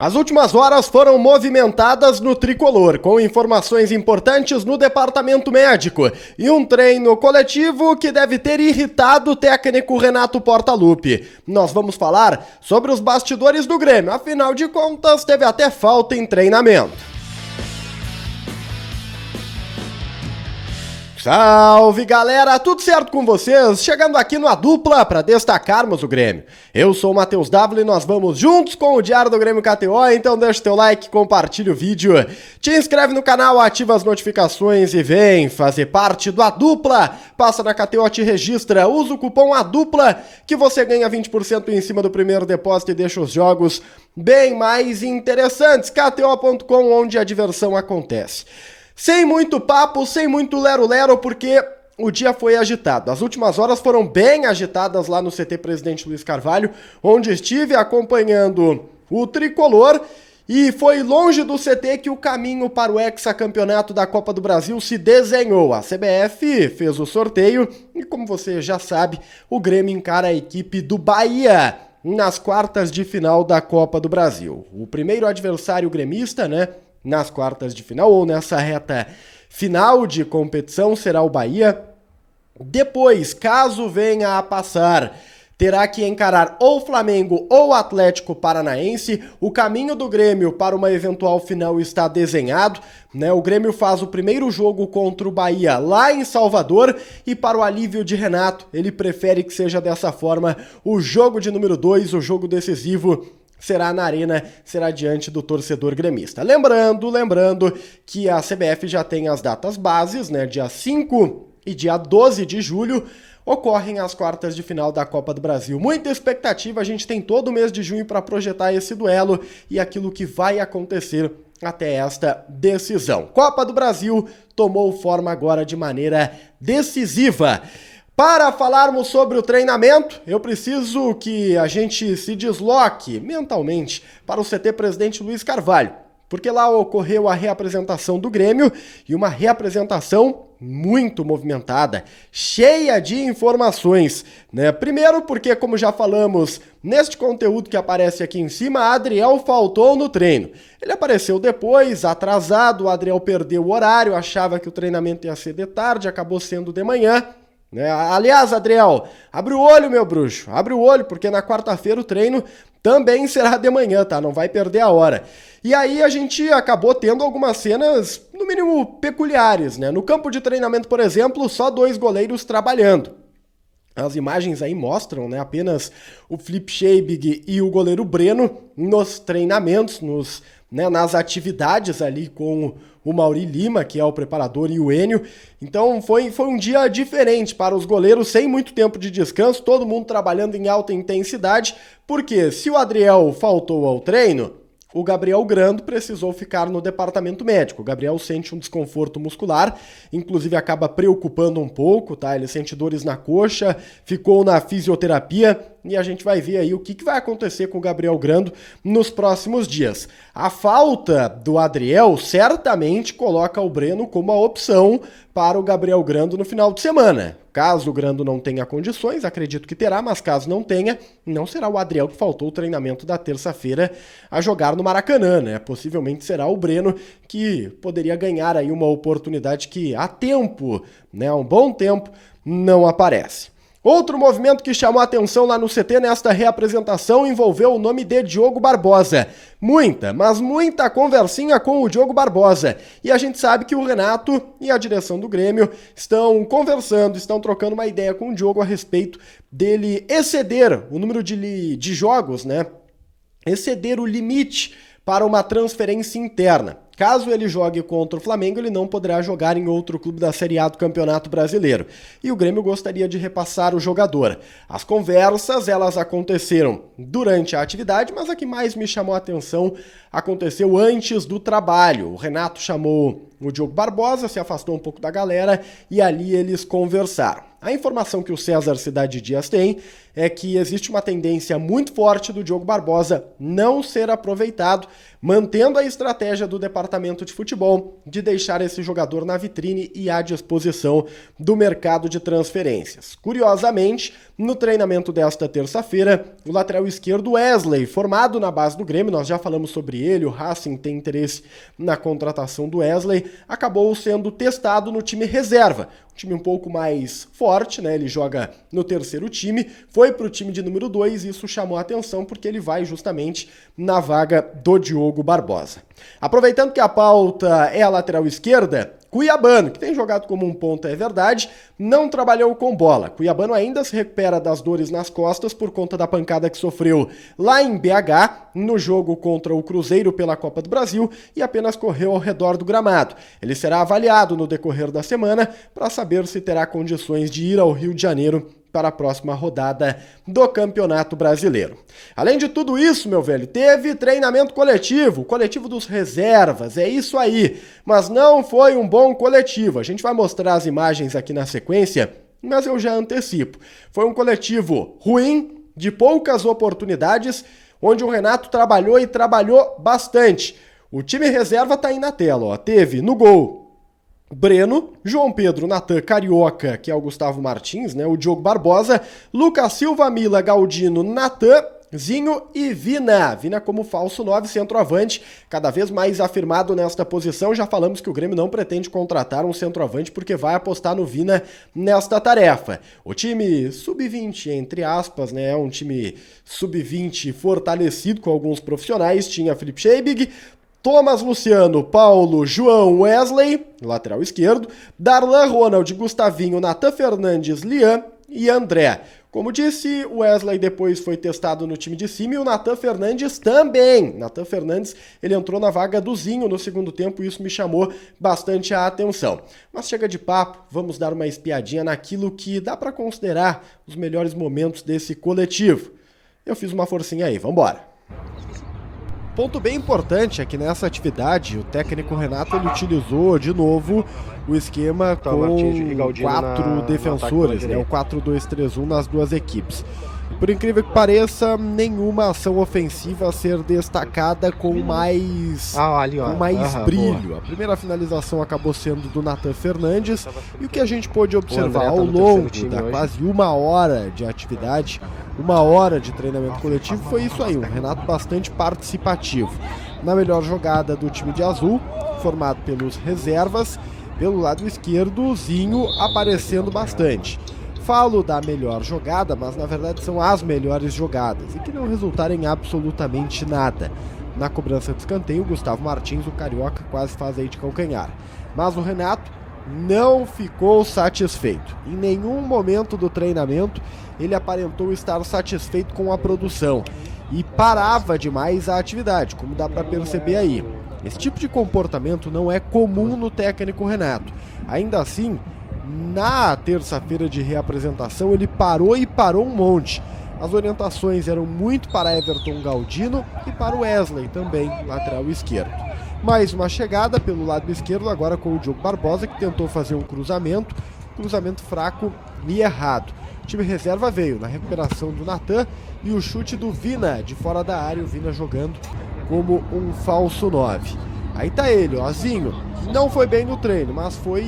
As últimas horas foram movimentadas no tricolor, com informações importantes no departamento médico e um treino coletivo que deve ter irritado o técnico Renato Portaluppi. Nós vamos falar sobre os bastidores do Grêmio, afinal de contas teve até falta em treinamento. Salve galera, tudo certo com vocês? Chegando aqui no A Dupla para destacarmos o Grêmio. Eu sou o Matheus W e nós vamos juntos com o Diário do Grêmio KTO, então deixa o teu like, compartilha o vídeo, te inscreve no canal, ativa as notificações e vem fazer parte do A Dupla. Passa na KTO, te registra, usa o cupom A Dupla que você ganha 20% em cima do primeiro depósito e deixa os jogos bem mais interessantes. KTO.com, onde a diversão acontece. Sem muito papo, sem muito lero-lero, porque o dia foi agitado. As últimas horas foram bem agitadas lá no CT Presidente Luiz Carvalho, onde estive acompanhando o tricolor, e foi longe do CT que o caminho para o hexacampeonato da Copa do Brasil se desenhou. A CBF fez o sorteio e, como você já sabe, o Grêmio encara a equipe do Bahia nas quartas de final da Copa do Brasil. O primeiro adversário gremista, nas quartas de final ou nessa reta final de competição será o Bahia. Depois, caso venha a passar, terá que encarar ou Flamengo ou Atlético Paranaense. O caminho do Grêmio para uma eventual final está desenhado, O Grêmio faz o primeiro jogo contra o Bahia lá em Salvador e, para o alívio de Renato, ele prefere que seja dessa forma. O jogo de número 2, o jogo decisivo, será na Arena, será diante do torcedor gremista. Lembrando que a CBF já tem as datas bases, dia 5 e dia 12 de julho, ocorrem as quartas de final da Copa do Brasil. Muita expectativa, a gente tem todo o mês de junho para projetar esse duelo e aquilo que vai acontecer até esta decisão. Copa do Brasil tomou forma agora de maneira decisiva. Para falarmos sobre o treinamento, eu preciso que a gente se desloque mentalmente para o CT Presidente Luiz Carvalho, porque lá ocorreu a reapresentação do Grêmio e uma reapresentação muito movimentada, cheia de informações, Primeiro porque, como já falamos neste conteúdo que aparece aqui em cima, Adriel faltou no treino. Ele apareceu depois, atrasado, o Adriel perdeu o horário, achava que o treinamento ia ser de tarde, acabou sendo de manhã. Aliás, Adriel, abre o olho, meu bruxo, abre o olho, porque na quarta-feira o treino também será de manhã, tá? Não vai perder a hora. E aí a gente acabou tendo algumas cenas, no mínimo, peculiares, No campo de treinamento, por exemplo, só 2 goleiros trabalhando. As imagens aí mostram, apenas o Felipe Scheibig e o goleiro Breno nos treinamentos, nas atividades ali com o Mauri Lima, que é o preparador, e o Enio. Então foi um dia diferente para os goleiros, sem muito tempo de descanso, todo mundo trabalhando em alta intensidade, porque se o Adriel faltou ao treino, o Gabriel Grando precisou ficar no departamento médico. O Gabriel sente um desconforto muscular, inclusive acaba preocupando um pouco, Ele sente dores na coxa, ficou na fisioterapia e a gente vai ver aí o que vai acontecer com o Gabriel Grando nos próximos dias. A falta do Adriel certamente coloca o Breno como a opção para o Gabriel Grando no final de semana. Caso o Grando não tenha condições, acredito que terá, mas caso não tenha, não será o Adriel que faltou o treinamento da terça-feira a jogar no Maracanã, Possivelmente será o Breno, que poderia ganhar aí uma oportunidade que há tempo, há um bom tempo, não aparece. Outro movimento que chamou a atenção lá no CT nesta reapresentação envolveu o nome de Diogo Barbosa. Muita conversinha com o Diogo Barbosa. E a gente sabe que o Renato e a direção do Grêmio estão conversando, estão trocando uma ideia com o Diogo a respeito dele exceder o número de jogos, Exceder o limite para uma transferência interna. Caso ele jogue contra o Flamengo, ele não poderá jogar em outro clube da Série A do Campeonato Brasileiro. E o Grêmio gostaria de repassar o jogador. As conversas, elas aconteceram durante a atividade, mas a que mais me chamou a atenção aconteceu antes do trabalho. O Renato chamou o Diogo Barbosa, se afastou um pouco da galera e ali eles conversaram. A informação que o César Cidade Dias tem é que existe uma tendência muito forte do Diogo Barbosa não ser aproveitado, mantendo a estratégia do departamento departamento de futebol de deixar esse jogador na vitrine e à disposição do mercado de transferências. Curiosamente, no treinamento desta terça-feira, o lateral esquerdo Wesley, formado na base do Grêmio, nós já falamos sobre ele, o Racing tem interesse na contratação do Wesley, acabou sendo testado no time reserva. Um time um pouco mais forte, né? Ele joga no terceiro time, foi para o time de número 2 e isso chamou a atenção porque ele vai justamente na vaga do Diogo Barbosa. Aproveitando que a pauta é a lateral esquerda, Cuiabano, que tem jogado como um ponta, é verdade, não trabalhou com bola. Cuiabano ainda se recupera das dores nas costas por conta da pancada que sofreu lá em BH, no jogo contra o Cruzeiro pela Copa do Brasil, e apenas correu ao redor do gramado. Ele será avaliado no decorrer da semana para saber se terá condições de ir ao Rio de Janeiro para a próxima rodada do Campeonato Brasileiro. Além de tudo isso, meu velho, teve treinamento coletivo, coletivo dos reservas, é isso aí, mas não foi um bom coletivo. A gente vai mostrar as imagens aqui na sequência, mas eu já antecipo. Foi um coletivo ruim, de poucas oportunidades, onde o Renato trabalhou e trabalhou bastante. O time reserva tá aí na tela, ó. Teve no gol Breno, João Pedro, Natan, Carioca, que é o Gustavo Martins, né? O Diogo Barbosa, Lucas Silva, Mila, Galdino, Natan, Zinho e Vina. Vina como falso 9, centroavante, cada vez mais afirmado nesta posição. Já falamos que o Grêmio não pretende contratar um centroavante porque vai apostar no Vina nesta tarefa. O time sub-20, entre aspas, né? Um time sub-20 fortalecido com alguns profissionais. Tinha Felipe Scheibig, Thomas, Luciano, Paulo, João, Wesley, lateral esquerdo, Darlan, Ronald, Gustavinho, Natan Fernandes, Lian e André. Como disse, o Wesley depois foi testado no time de cima e o Natan Fernandes também. Natan Fernandes, ele entrou na vaga do Zinho no segundo tempo e isso me chamou bastante a atenção. Mas chega de papo, vamos dar uma espiadinha naquilo que dá para considerar os melhores momentos desse coletivo. Eu fiz uma forcinha aí, vambora. Ponto bem importante é que nessa atividade o técnico Renato ele utilizou de novo o esquema com 4 defensores, né? O 4-2-3-1 nas duas equipes. E por incrível que pareça, nenhuma ação ofensiva a ser destacada com mais brilho. Boa. A primeira finalização acabou sendo do Natan Fernandes e o que a gente pôde observar ao longo da quase uma hora de atividade, uma hora de treinamento coletivo, foi isso aí, um Renato bastante participativo. Na melhor jogada do time de azul, formado pelos reservas, pelo lado esquerdo, Zinho aparecendo bastante. Falo da melhor jogada, mas na verdade são as melhores jogadas e que não resultaram em absolutamente nada. Na cobrança de escanteio, Gustavo Martins, o Carioca, quase faz aí de calcanhar. Mas o Renato não ficou satisfeito. Em nenhum momento do treinamento ele aparentou estar satisfeito com a produção e parava demais a atividade, como dá para perceber aí. Esse tipo de comportamento não é comum no técnico Renato. Ainda assim, na terça-feira de reapresentação ele parou um monte. As orientações eram muito para Everton Galdino e para o Wesley também, lateral esquerdo. Mais uma chegada pelo lado esquerdo, agora com o Diogo Barbosa, que tentou fazer um cruzamento fraco e errado. O time reserva veio na recuperação do Natan e o chute do Vina de fora da área, o Vina jogando como um falso 9. Aí tá ele, ó, Zinho. Não foi bem no treino, mas foi,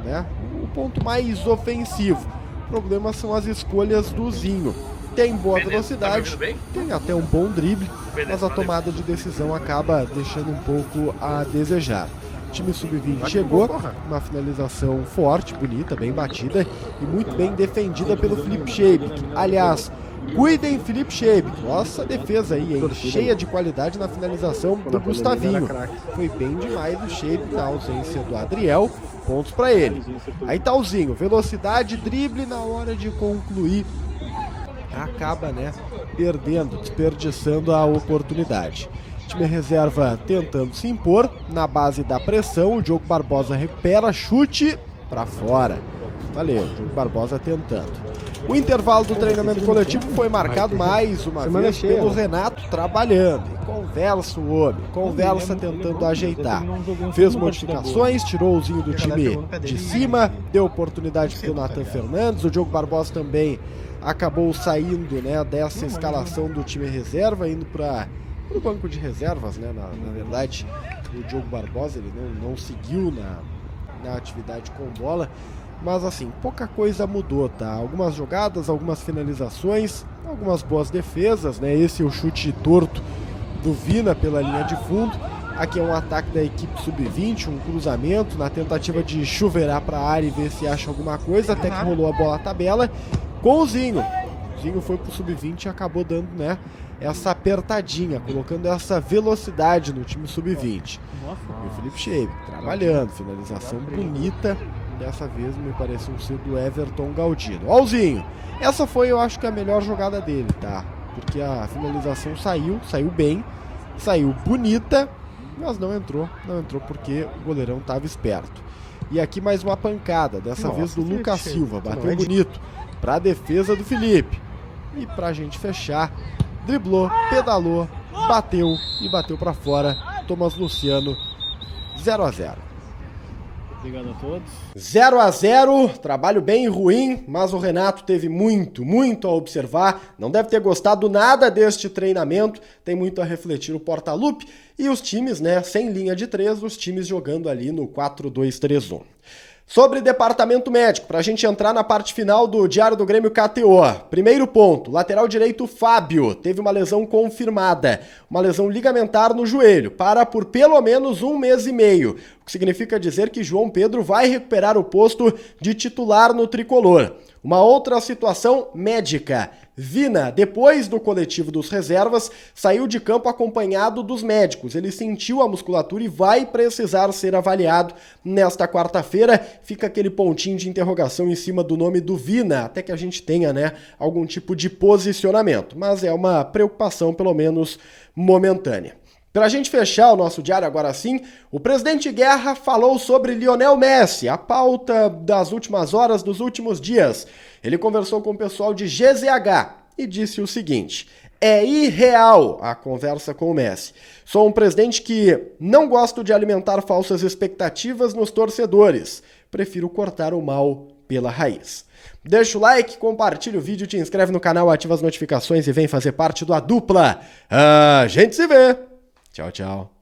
né, o ponto mais ofensivo. O problema são as escolhas do Zinho. Tem boa velocidade, tem até um bom drible, mas a tomada de decisão acaba deixando um pouco a desejar. O time sub-20 chegou, uma finalização forte, bonita, bem batida e muito bem defendida pelo Felipe Scheibig. Aliás, cuidem Felipe Scheibig, nossa defesa aí, hein? Cheia de qualidade na finalização do Gustavinho. Foi bem demais o Scheibig na ausência do Adriel, pontos para ele. Aí tá o Zinho, velocidade, drible na hora de concluir. Acaba, né, perdendo, desperdiçando a oportunidade. Time reserva tentando se impor na base da pressão. O Diogo Barbosa recupera, chute para fora. Valeu, Diogo Barbosa tentando. O intervalo do treinamento coletivo foi marcado mais uma vez pelo Renato trabalhando. E conversa o homem, conversa tentando ajeitar. Fez modificações, tirou o Zinho do time de cima, deu oportunidade para o Natan Fernandes. O Diogo Barbosa também acabou saindo, né, dessa escalação do time reserva, indo para o banco de reservas, né, na verdade, o Diogo Barbosa, ele não seguiu na atividade com bola, mas assim, pouca coisa mudou, tá? Algumas jogadas, algumas finalizações, algumas boas defesas, né? Esse é o chute torto do Vina pela linha de fundo. Aqui é um ataque da equipe sub-20, um cruzamento na tentativa de chuveirar para a área e ver se acha alguma coisa, até que rolou a bola à tabela com o Zinho. O Zinho foi pro sub-20 e acabou dando, né, essa apertadinha, colocando essa velocidade no time sub-20. E o Felipe Scheib trabalhando, finalização bonita, dessa vez me pareceu ser do Everton Galdino. Ó o Zinho, essa foi, eu acho que a melhor jogada dele, tá? Porque a finalização saiu bem, saiu bonita, mas não entrou porque o goleirão estava esperto. E aqui mais uma pancada, dessa vez do Lucas Silva, bateu bonito para a defesa do Felipe. E pra gente fechar, driblou, pedalou, bateu para fora. Thomas Luciano, 0-0. Obrigado a todos. 0-0, trabalho bem ruim, mas o Renato teve muito a observar, não deve ter gostado nada deste treinamento, tem muito a refletir o Portaluppi e os times, né, sem linha de 3, os times jogando ali no 4-2-3-1. Sobre departamento médico, para a gente entrar na parte final do Diário do Grêmio KTO. Primeiro ponto, lateral direito Fábio, teve uma lesão confirmada, uma lesão ligamentar no joelho, para por pelo menos 1 mês e meio, o que significa dizer que João Pedro vai recuperar o posto de titular no tricolor. Uma outra situação médica. Vina, depois do coletivo dos reservas, saiu de campo acompanhado dos médicos. Ele sentiu a musculatura e vai precisar ser avaliado nesta quarta-feira. Fica aquele pontinho de interrogação em cima do nome do Vina, até que a gente tenha, né, algum tipo de posicionamento. Mas é uma preocupação, pelo menos momentânea. Para a gente fechar o nosso diário agora sim, o presidente Guerra falou sobre Lionel Messi, a pauta das últimas horas, dos últimos dias. Ele conversou com o pessoal de GZH e disse o seguinte: é irreal a conversa com o Messi. Sou um presidente que não gosto de alimentar falsas expectativas nos torcedores. Prefiro cortar o mal pela raiz. Deixa o like, compartilha o vídeo, te inscreve no canal, ativa as notificações e vem fazer parte do A Dupla. A gente se vê! Tchau, tchau.